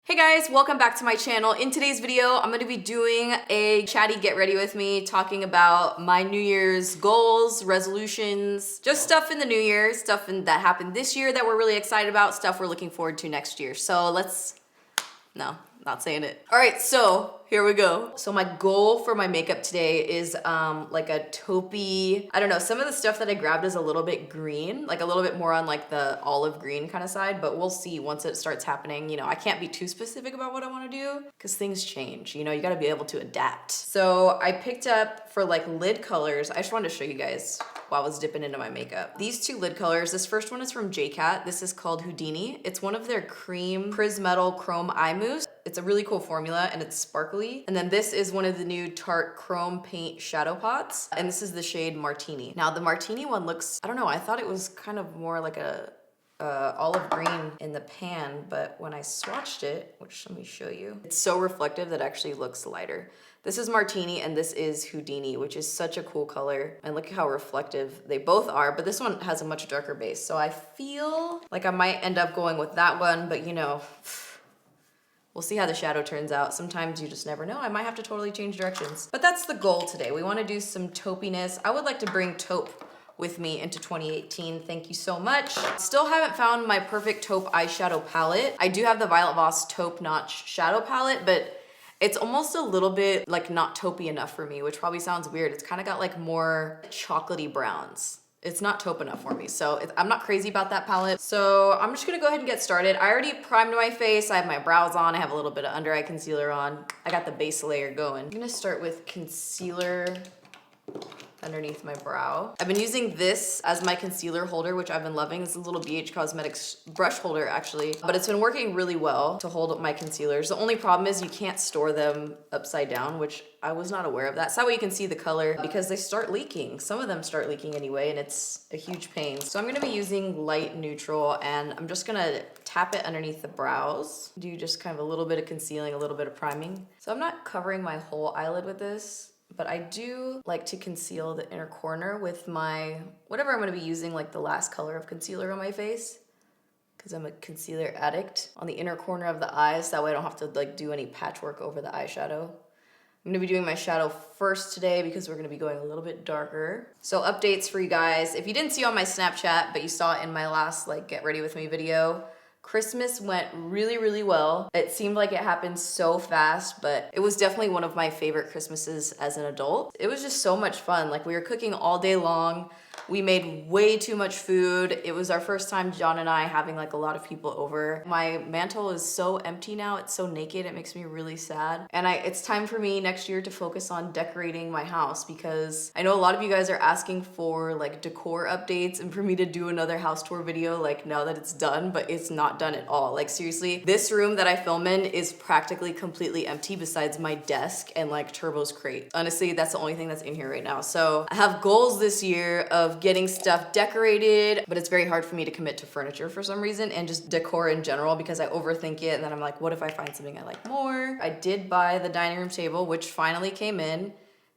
Hey guys, welcome back to my channel. In today's video, I'm gonna be doing a chatty get ready with me, talking about my New Year's goals, resolutions, just stuff in the new year, that happened this year that we're really excited about, stuff we're looking forward to next year. So no, not saying it. All right, so here we go. So my goal for my makeup today is like a taupey, I don't know, some of the stuff that I grabbed is a little bit green, like a little bit more on like the olive green kind of side, but we'll see once it starts happening. You know, I can't be too specific about what I want to do because things change, you know, you got to be able to adapt. So I picked up for like lid colors, I just wanted to show you guys while I was dipping into my makeup. These two lid colors, this first one is from J-Cat. This is called Houdini. It's one of their cream Prismetal Chrome Eye Mousse. It's a really cool formula and it's sparkly. And then this is one of the new Tarte Chrome Paint Shadow Pots. And this is the shade Martini. Now the Martini one looks, I don't know, I thought it was kind of more like a olive green in the pan, but when I swatched it, which let me show you, it's so reflective that it actually looks lighter. This is Martini and this is Houdini, which is such a cool color. And look at how reflective they both are, but this one has a much darker base. So I feel like I might end up going with that one, but you know, we'll see how the shadow turns out. Sometimes you just never know. I might have to totally change directions. But that's the goal today. We want to do some taupiness. I would like to bring taupe with me into 2018. Thank you so much. Still haven't found my perfect taupe eyeshadow palette. I do have the Violet Voss Taupe Notch Shadow Palette, but it's almost a little bit like not taupey enough for me, which probably sounds weird. It's kind of got like more chocolatey browns. It's not taupe enough for me, so I'm not crazy about that palette. So I'm just gonna go ahead and get started. I already primed my face. I have my brows on. I have a little bit of under eye concealer on. I got the base layer going. I'm gonna start with concealer underneath my brow. I've been using this as my concealer holder, which I've been loving. It's a little BH Cosmetics brush holder actually, but it's been working really well to hold up my concealers. The only problem is you can't store them upside down, which I was not aware of that. So that way you can see the color because they start leaking. Some of them start leaking anyway, and it's a huge pain. So I'm gonna be using light neutral and I'm just gonna tap it underneath the brows. Do just kind of a little bit of concealing, a little bit of priming. So I'm not covering my whole eyelid with this, but I do like to conceal the inner corner with my, whatever I'm gonna be using, like the last color of concealer on my face, because I'm a concealer addict, on the inner corner of the eyes. That way I don't have to like do any patchwork over the eyeshadow. I'm gonna be doing my shadow first today because we're gonna be going a little bit darker. So updates for you guys. If you didn't see on my Snapchat, but you saw it in my last like get ready with me video, Christmas went really, really well. It seemed like it happened so fast, but it was definitely one of my favorite Christmases as an adult. It was just so much fun. Like we were cooking all day long. We made way too much food. It was our first time, John and I, having like a lot of people over. My mantle is so empty now. It's so naked. It makes me really sad. And it's time for me next year to focus on decorating my house because I know a lot of you guys are asking for like decor updates and for me to do another house tour video like now that it's done, but it's not done at all. Like seriously, this room that I film in is practically completely empty besides my desk and like Turbo's crate. Honestly, that's the only thing that's in here right now. So I have goals this year of getting stuff decorated, but it's very hard for me to commit to furniture for some reason and just decor in general because I overthink it and then I'm like, what if I find something I like more? I did buy the dining room table, which finally came in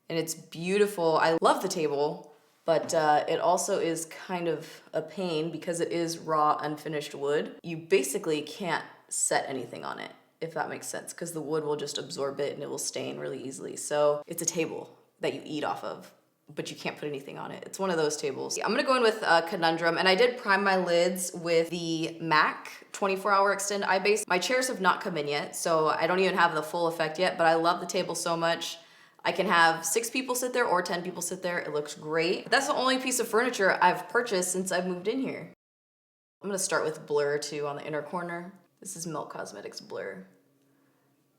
and it's beautiful. I love the table, but it also is kind of a pain because it is raw, unfinished wood. You basically can't set anything on it, if that makes sense, because the wood will just absorb it and it will stain really easily. So it's a table that you eat off of, but you can't put anything on it. It's one of those tables. I'm gonna go in with Conundrum, and I did prime my lids with the MAC 24-hour Extend Eye Base. My chairs have not come in yet, so I don't even have the full effect yet, but I love the table so much. I can have 6 people sit there or 10 people sit there. It looks great. That's the only piece of furniture I've purchased since I've moved in here. I'm gonna start with Blur too on the inner corner. This is Milk Cosmetics Blur.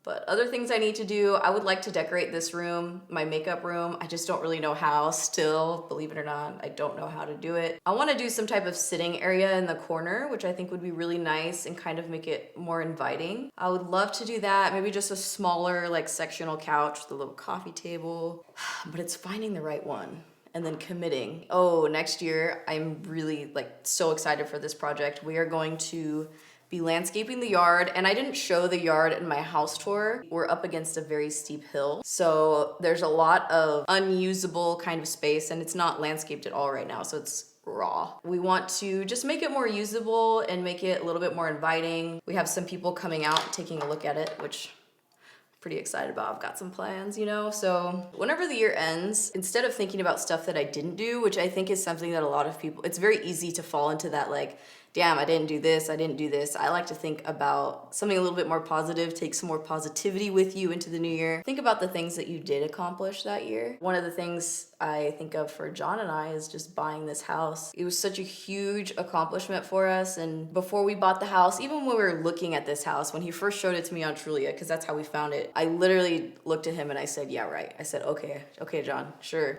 But other things I need to do, I would like to decorate this room, my makeup room. I just don't really know how still, believe it or not, I don't know how to do it. I wanna do some type of sitting area in the corner, which I think would be really nice and kind of make it more inviting. I would love to do that, maybe just a smaller like sectional couch with a little coffee table, but it's finding the right one and then committing. Oh, next year, I'm really like so excited for this project. We are going to be landscaping the yard, and I didn't show the yard in my house tour. We're up against a very steep hill, so there's a lot of unusable kind of space, and it's not landscaped at all right now, so it's raw. We want to just make it more usable and make it a little bit more inviting. We have some people coming out, taking a look at it, which I'm pretty excited about. I've got some plans, you know? So whenever the year ends, instead of thinking about stuff that I didn't do, which I think is something that a lot of people, it's very easy to fall into that like, damn, I didn't do this, I didn't do this. I like to think about something a little bit more positive, take some more positivity with you into the new year. Think about the things that you did accomplish that year. One of the things I think of for John and I is just buying this house. It was such a huge accomplishment for us. And before we bought the house, even when we were looking at this house, when he first showed it to me on Trulia, because that's how we found it, I literally looked at him and I said, yeah, right. I said, okay, John, sure.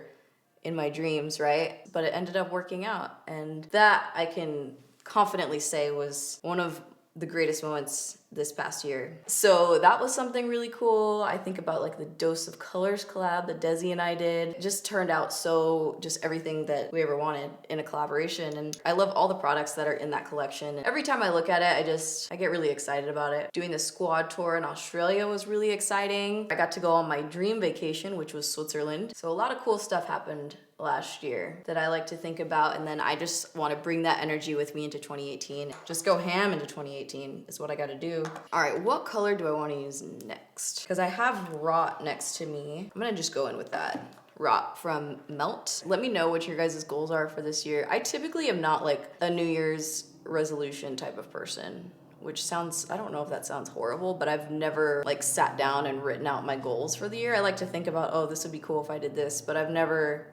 In my dreams, right? But it ended up working out. And that I can confidently say was one of the greatest moments this past year. So that was something really cool. I think about like the Dose of Colors collab that Desi and I did. It just turned out so just everything that we ever wanted in a collaboration. And I love all the products that are in that collection. And every time I look at it, I get really excited about it. Doing the squad tour in Australia was really exciting. I got to go on my dream vacation, which was Switzerland. So a lot of cool stuff happened last year that I like to think about, and then I just want to bring that energy with me into 2018. Just go ham into 2018 is what I got to do. All right, what color do I want to use next? Because I have Rot next to me. I'm gonna just go in with that. Rot from Melt. Let me know what your guys' goals are for this year. I typically am not like a New Year's resolution type of person, which sounds, I don't know if that sounds horrible, but I've never like sat down and written out my goals for the year. I like to think about, oh, this would be cool if I did this, but I've never,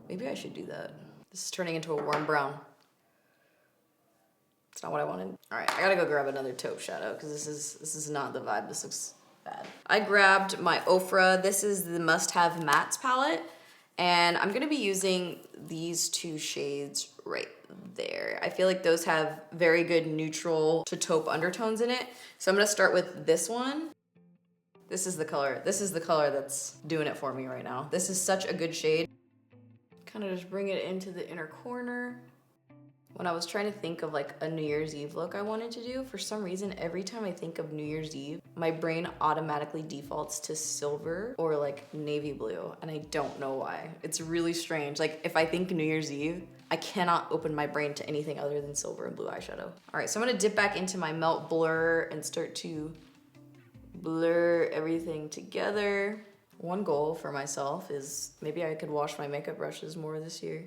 maybe I should do that. This is turning into a warm brown. It's not what I wanted. All right, I gotta go grab another taupe shadow because this is not the vibe. This looks bad. I grabbed my Ofra. This is the Must Have Mattes palette, and I'm gonna be using these two shades right there. I feel like those have very good neutral to taupe undertones in it. So I'm gonna start with this one. This is the color. This is the color that's doing it for me right now. This is such a good shade. Kind of just bring it into the inner corner. When I was trying to think of like a New Year's Eve look I wanted to do, for some reason, every time I think of New Year's Eve, my brain automatically defaults to silver or like navy blue, and I don't know why. It's really strange. Like if I think New Year's Eve, I cannot open my brain to anything other than silver and blue eyeshadow. All right, so I'm gonna dip back into my Melt Blur and start to blur everything together. One goal for myself is maybe I could wash my makeup brushes more this year.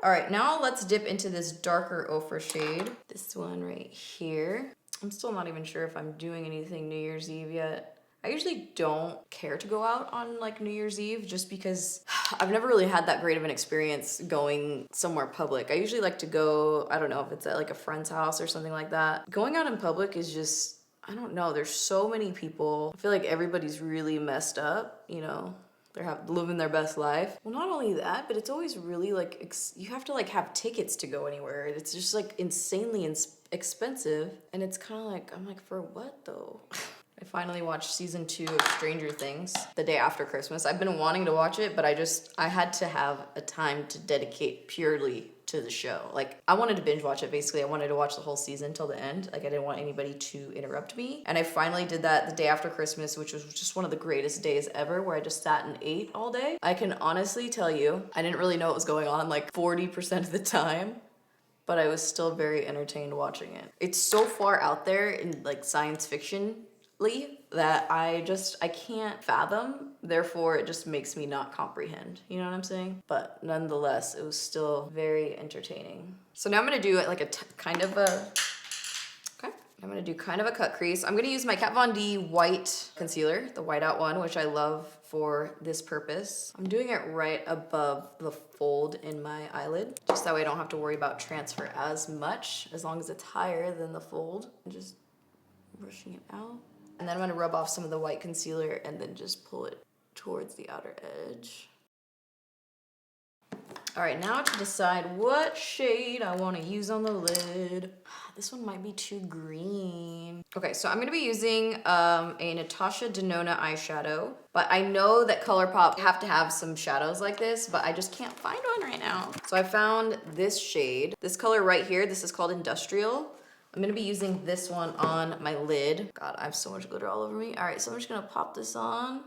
All right, now let's dip into this darker Ofra shade. This one right here. I'm still not even sure if I'm doing anything New Year's Eve yet. I usually don't care to go out on like New Year's Eve just because I've never really had that great of an experience going somewhere public. I usually like to go, I don't know if it's at like a friend's house or something like that. Going out in public is just, I don't know, there's so many people. I feel like everybody's really messed up, you know? They're living their best life. Well, not only that, but it's always really like, you have to like have tickets to go anywhere. It's just like insanely expensive. And it's kind of like, I'm like, for what though? I finally watched season 2 of Stranger Things the day after Christmas. I've been wanting to watch it, but I had to have a time to dedicate purely to the show. Like I wanted to binge watch it basically. I wanted to watch the whole season till the end. Like I didn't want anybody to interrupt me. And I finally did that the day after Christmas, which was just one of the greatest days ever where I just sat and ate all day. I can honestly tell you, I didn't really know what was going on like 40% of the time, but I was still very entertained watching it. It's so far out there in like science fiction that I can't fathom, therefore it just makes me not comprehend, you know what I'm saying? But nonetheless, it was still very entertaining. So now I'm gonna do like I'm gonna do kind of a cut crease. I'm gonna use my Kat Von D white concealer, the whiteout one, which I love for this purpose. I'm doing it right above the fold in my eyelid, just that way I don't have to worry about transfer as much, as long as it's higher than the fold. I'm just brushing it out. And then I'm gonna rub off some of the white concealer and then just pull it towards the outer edge. All right, now to decide what shade I wanna use on the lid. This one might be too green. Okay, so I'm gonna be using a Natasha Denona eyeshadow, but I know that ColourPop have to have some shadows like this, but I just can't find one right now. So I found this shade, this color right here. This is called Industrial. I'm gonna be using this one on my lid. God, I have so much glitter all over me. All right, so I'm just gonna pop this on.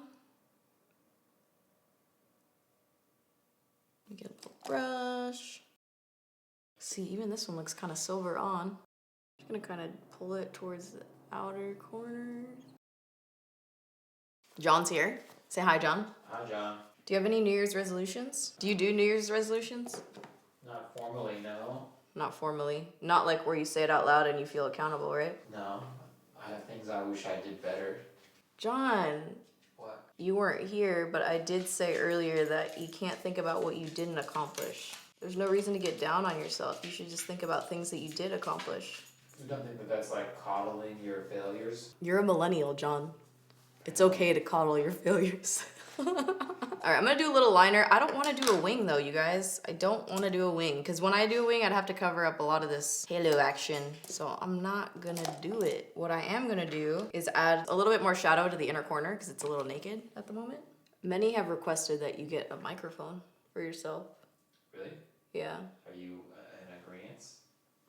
Get a little brush. See, even this one looks kind of silver on. I'm gonna kind of pull it towards the outer corner. John's here. Say hi, John. Hi, John. Do you have any New Year's resolutions? Do you do New Year's resolutions? Not formally, no. Not formally. Not like where you say it out loud and you feel accountable, right? No. I have things I wish I did better. John. What? You weren't here, but I did say earlier that you can't think about what you didn't accomplish. There's no reason to get down on yourself. You should just think about things that you did accomplish. You don't think that that's like coddling your failures? You're a millennial, John. It's okay to coddle your failures. All right, I'm gonna do a little liner. I don't wanna do a wing though, you guys. I don't wanna do a wing, because when I do a wing, I'd have to cover up a lot of this halo action. So I'm not gonna do it. What I am gonna do is add a little bit more shadow to the inner corner, because it's a little naked at the moment. Many have requested that you get a microphone for yourself. Really? Yeah. Are you in agreement?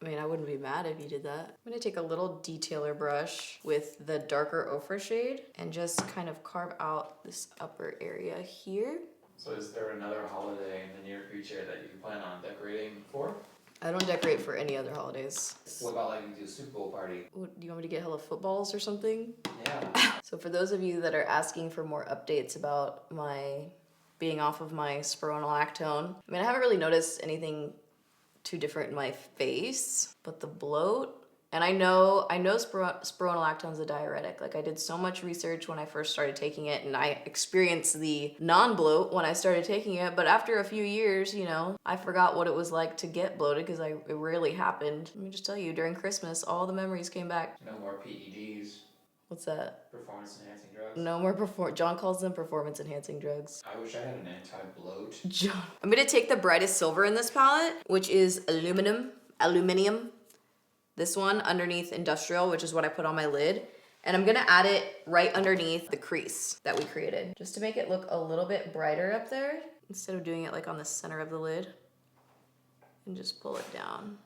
I mean, I wouldn't be mad if you did that. I'm gonna take a little detailer brush with the darker Ofra shade and just kind of carve out this upper area here. So is there another holiday in the near future that you plan on decorating for? I don't decorate for any other holidays. What about like you do a Super Bowl party? What, do you want me to get hella footballs or something? Yeah. So for those of you that are asking for more updates about my being off of my spironolactone, I mean, I haven't really noticed anything too different in my face, but the bloat, and I know spironolactone is a diuretic. Like, I did so much research when I first started taking it, and I experienced the non-bloat when I started taking it, but after a few years, you know, I forgot what it was like to get bloated, because it rarely happened. Let me just tell you, during Christmas, all the memories came back. No more PEDs. What's that? Performance enhancing drugs. No more John calls them performance enhancing drugs. I wish I had an anti-bloat. John. I'm gonna take the brightest silver in this palette, which is aluminium. This one underneath industrial, which is what I put on my lid. And I'm gonna add it right underneath the crease that we created, just to make it look a little bit brighter up there, instead of doing it like on the center of the lid. And just pull it down.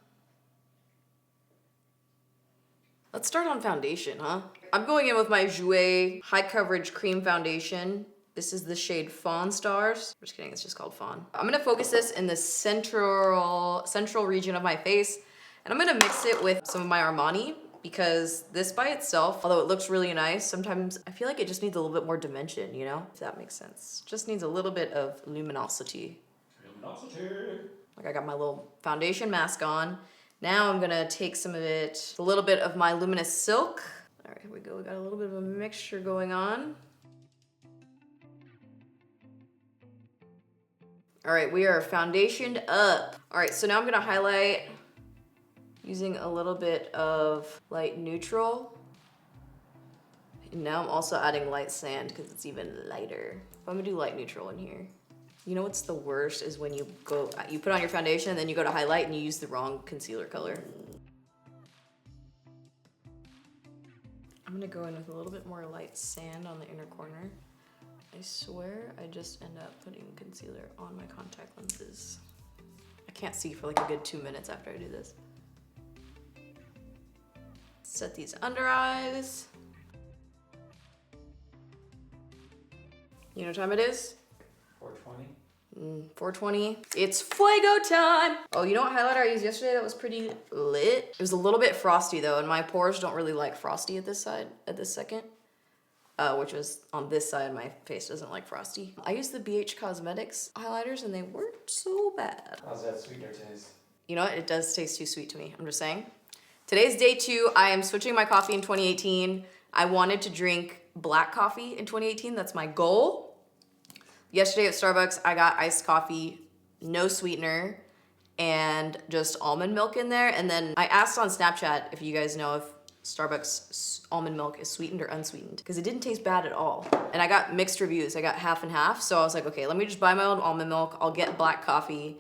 Let's start on foundation, huh? I'm going in with my Jouer High Coverage Cream Foundation. This is the shade Fawn Stars. I'm just kidding, it's just called Fawn. I'm gonna focus this in the central region of my face, and I'm gonna mix it with some of my Armani, because this by itself, although it looks really nice, sometimes I feel like it just needs a little bit more dimension, you know? If that makes sense. Just needs a little bit of luminosity. Luminosity. Like, I got my little foundation mask on. Now I'm gonna take some of it, a little bit of my Luminous Silk. All right, here we go. We got a little bit of a mixture going on. All right, we are foundationed up. All right, so now I'm gonna highlight using a little bit of light neutral. And now I'm also adding light sand because it's even lighter. I'm gonna do light neutral in here. You know what's the worst is when you put on your foundation and then you go to highlight and you use the wrong concealer color. I'm gonna go in with a little bit more light sand on the inner corner. I swear I just end up putting concealer on my contact lenses. I can't see for like a good 2 minutes after I do this. Set these under eyes. You know what time it is? 420. 420. It's Fuego time! Oh, you know what highlighter I used yesterday that was pretty lit? It was a little bit frosty though, and my pores don't really like frosty at this second. Which was on this side, my face doesn't like frosty. I used the BH Cosmetics highlighters and they weren't so bad. How's that sweetener taste? You know what? It does taste too sweet to me. I'm just saying. Today's day 2. I am switching my coffee in 2018. I wanted to drink black coffee in 2018. That's my goal. Yesterday at Starbucks, I got iced coffee, no sweetener, and just almond milk in there. And then I asked on Snapchat if you guys know if Starbucks almond milk is sweetened or unsweetened, because it didn't taste bad at all. And I got mixed reviews. I got half and half. So I was like, okay, let me just buy my own almond milk. I'll get black coffee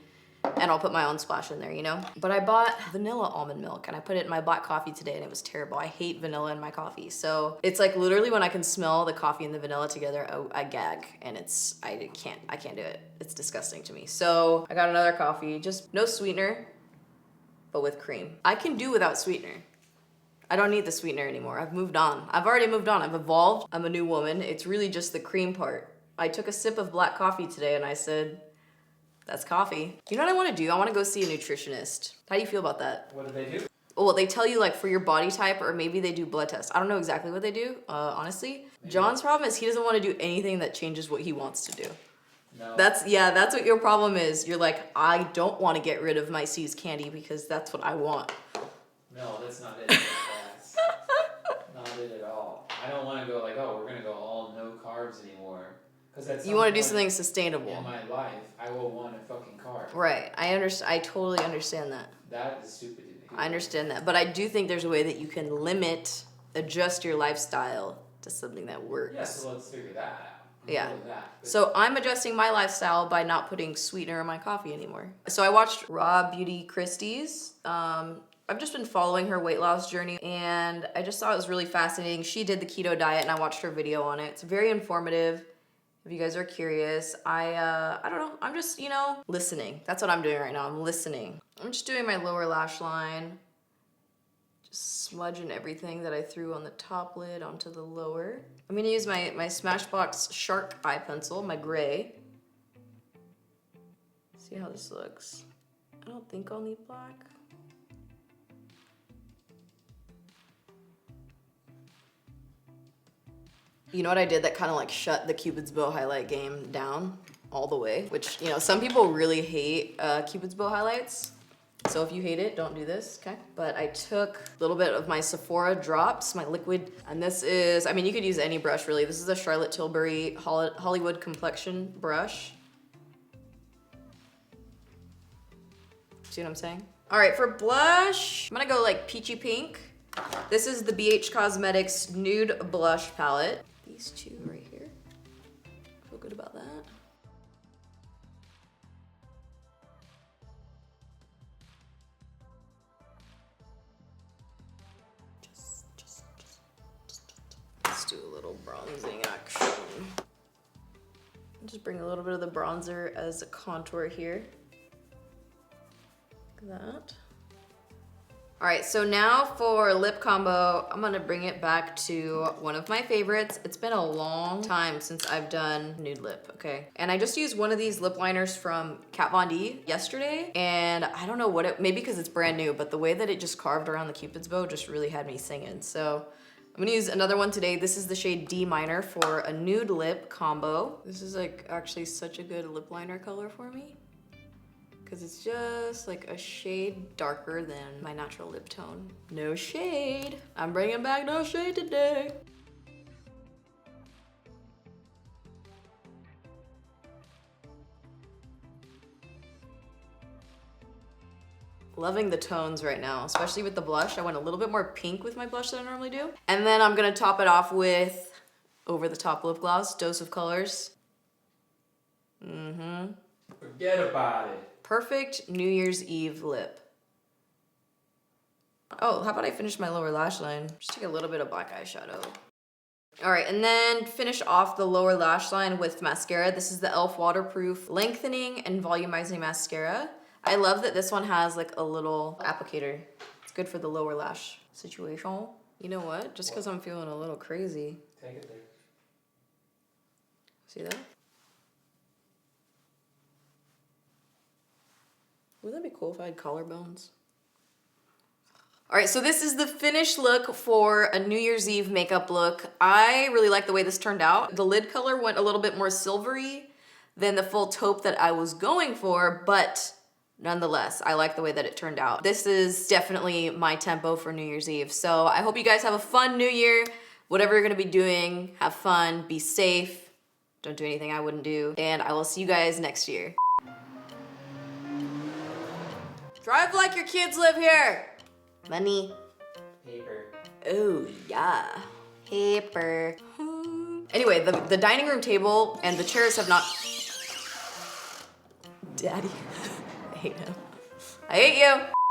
and I'll put my own splash in there, you know? But I bought vanilla almond milk and I put it in my black coffee today and it was terrible. I hate vanilla in my coffee. So it's like literally when I can smell the coffee and the vanilla together, I gag, and I can't do it. It's disgusting to me. So I got another coffee, just no sweetener, but with cream. I can do without sweetener. I don't need the sweetener anymore. I've moved on. I've already moved on. I've evolved. I'm a new woman. It's really just the cream part. I took a sip of black coffee today and I said, That's coffee. You know what I want to do? I want to go see a nutritionist. How do you feel about that? What do they do? Well, they tell you like for your body type, or maybe they do blood tests. I don't know exactly what they do, honestly. Maybe. John's problem is he doesn't want to do anything that changes what he wants to do. No. That's what your problem is. You're like, I don't want to get rid of my C's candy because that's what I want. No, that's not it. That's not it at all. I don't want to go like, oh, we're gonna go all no carbs anymore. Because that's You want to do something sustainable. in my life. I will want a fucking carb. Right. I totally understand that. That is stupid. I understand that, but I do think there's a way that you can adjust your lifestyle to something that works. Yeah, so let's figure that out. Yeah. That. So I'm adjusting my lifestyle by not putting sweetener in my coffee anymore. So I watched Raw Beauty Christie's. I've just been following her weight loss journey, and I just thought it was really fascinating. She did the keto diet, and I watched her video on it. It's very informative. If you guys are curious, I don't know. I'm just, listening. That's what I'm doing right now. I'm listening. I'm just doing my lower lash line. Just smudging everything that I threw on the top lid onto the lower. I'm gonna use my Smashbox Shark Eye Pencil, my gray. See how this looks. I don't think I'll need black. You know what I did that kind of like shut the Cupid's bow highlight game down all the way? Which, some people really hate Cupid's bow highlights. So if you hate it, don't do this, okay? But I took a little bit of my Sephora drops, my liquid, and this is, you could use any brush really. This is a Charlotte Tilbury Hollywood complexion brush. See what I'm saying? All right, for blush, I'm gonna go like peachy pink. This is the BH Cosmetics Nude Blush Palette. These two right here. Feel good about that. Let's do a little bronzing action. Just bring a little bit of the bronzer as a contour here. Like that. All right, so now for lip combo, I'm gonna bring it back to one of my favorites. It's been a long time since I've done nude lip, okay? And I just used one of these lip liners from Kat Von D yesterday, and I don't know what maybe because it's brand new, but the way that it just carved around the Cupid's bow just really had me singing. So I'm gonna use another one today. This is the shade D Minor for a nude lip combo. This is like actually such a good lip liner color for me, because it's just like a shade darker than my natural lip tone. No shade. I'm bringing back no shade today. Loving the tones right now, especially with the blush. I went a little bit more pink with my blush than I normally do. And then I'm gonna top it off with over the top lip gloss, Dose of Colors. Forget about it. Perfect New Year's Eve lip. Oh, how about I finish my lower lash line? Just take a little bit of black eyeshadow. All right, and then finish off the lower lash line with mascara. This is the e.l.f. Waterproof Lengthening and Volumizing Mascara. I love that this one has like a little applicator. It's good for the lower lash situation. You know what? Just because I'm feeling a little crazy. Take it there. See that? Wouldn't that be cool if I had collarbones? All right, so this is the finished look for a New Year's Eve makeup look. I really like the way this turned out. The lid color went a little bit more silvery than the full taupe that I was going for, but nonetheless, I like the way that it turned out. This is definitely my tempo for New Year's Eve. So I hope you guys have a fun New Year. Whatever you're gonna be doing, have fun, be safe. Don't do anything I wouldn't do. And I will see you guys next year. Drive like your kids live here. Money. Paper. Oh, yeah. Paper. Anyway, the dining room table and the chairs have not... Daddy. I hate him. I hate you.